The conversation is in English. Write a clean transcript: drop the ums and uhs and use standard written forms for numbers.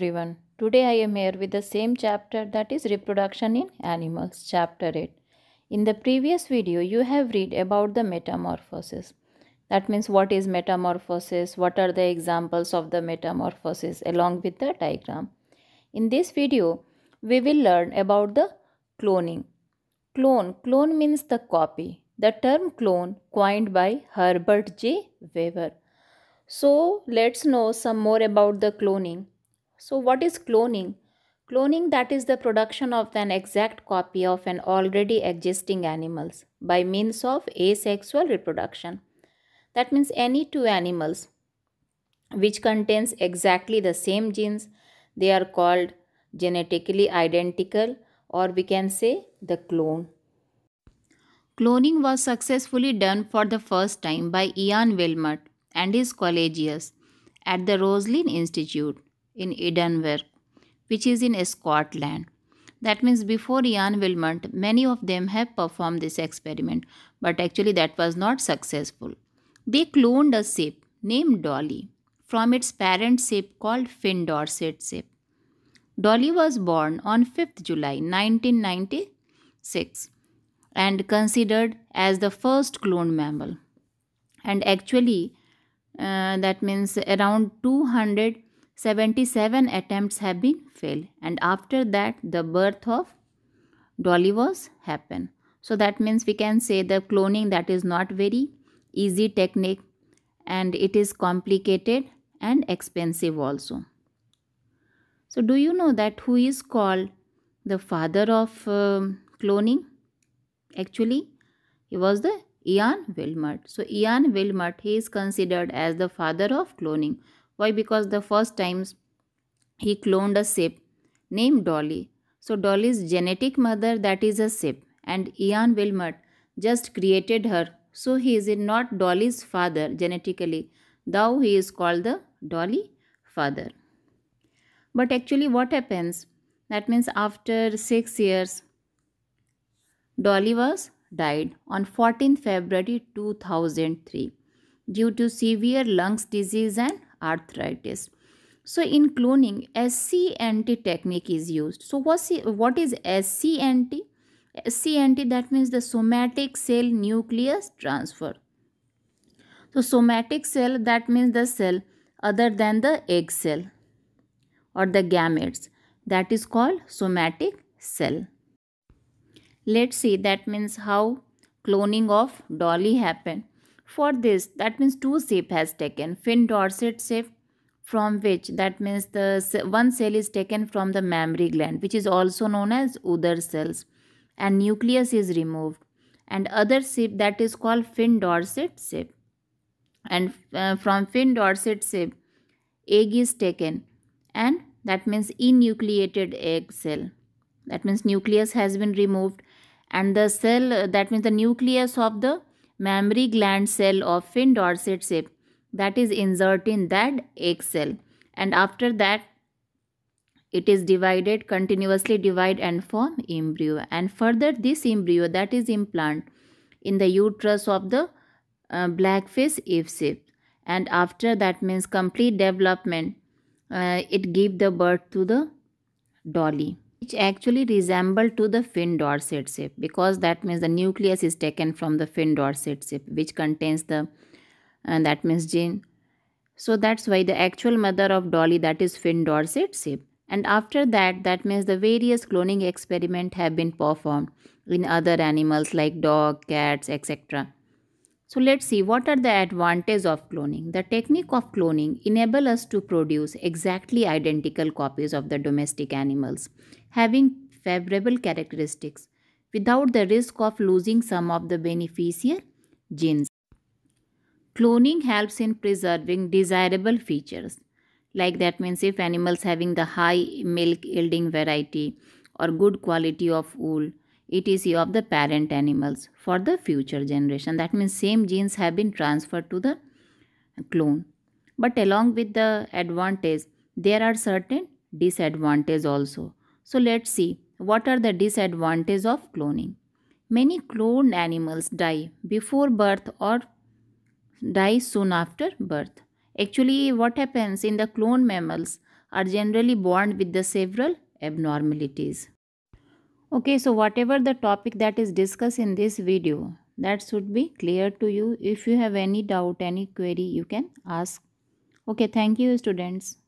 everyone. Today I am here with the same chapter, that is reproduction in animals, chapter 8. In the previous video you have read about the metamorphosis. That means what is metamorphosis, what are the examples of the metamorphosis along with the diagram. In this video we will learn about the cloning. Clone means the copy. The term clone coined by Herbert J. Weaver. So let's know some more about the cloning. So what is cloning? Cloning, that is the production of an exact copy of an already existing animals by means of asexual reproduction. That means any two animals which contains exactly the same genes, they are called genetically identical, or we can say the clone. Cloning was successfully done for the first time by Ian Wilmot and his colleagues at the Roslin Institute in Edinburgh, which is in Scotland. That means before Ian Wilmot, many of them have performed this experiment, but actually that was not successful. They cloned a sheep named Dolly from its parent sheep called Finn Dorset sheep. Dolly was born on 5th July 1996 and considered as the first cloned mammal. And actually, that means around 277 attempts have been failed, and after that the birth of Dolly was happened. So that means we can say the cloning, that is not very easy technique, and it is complicated and expensive also. So do you know that who is called the father of cloning? Actually, he was the Ian Wilmot. So Ian Wilmot, he is considered as the father of cloning. Why? Because the first times he cloned a sheep named Dolly. So Dolly's genetic mother, that is a sheep, and Ian Wilmot just created her. So he is not Dolly's father genetically, though he is called the Dolly father. But actually what happens? That means after 6 years Dolly was died on 14th February 2003 due to severe lungs disease and arthritis. So in cloning, SCNT technique is used. So what is SCNT? SCNT, that means the somatic cell nucleus transfer. So somatic cell, that means the cell other than the egg cell or the gametes, that is called somatic cell. Let's see, that means how cloning of Dolly happened. For this, that means two sheep has taken Finn Dorset sheep, from which, that means one cell is taken from the mammary gland, which is also known as Udder cells, and nucleus is removed. And other sheep, that is called Finn Dorset sheep, and from Finn Dorset sheep, egg is taken, and that means enucleated egg cell. That means nucleus has been removed, and the cell, that means the nucleus of the mammary gland cell of Finn Dorset sheep, that is inserted in that egg cell, and after that it is divided, continuously divide and form embryo, and further this embryo, that is implant in the uterus of the blackfish Eve sheep, and after that means complete development, it give the birth to the Dolly, which actually resemble to the Finn Dorset sheep, because that means the nucleus is taken from the Finn Dorset sheep, which contains the that means gene. So that's why the actual mother of Dolly, that is Finn Dorset sheep. And after that, that means the various cloning experiment have been performed in other animals like dog, cats, etc. So let's see what are the advantages of cloning. The technique of cloning enable us to produce exactly identical copies of the domestic animals having favorable characteristics without the risk of losing some of the beneficial genes. Cloning helps in preserving desirable features. Like that means if animals having the high milk yielding variety or good quality of wool, etc. of the parent animals for the future generation. That means same genes have been transferred to the clone. But along with the advantage, there are certain disadvantages also. So let's see what are the disadvantages of cloning. Many cloned animals die before birth or die soon after birth. Actually, what happens in the cloned mammals? are generally born with the several abnormalities. Okay, so whatever the topic that is discussed in this video, that should be clear to you. If you have any doubt, any query, you can ask. Okay, thank you, students.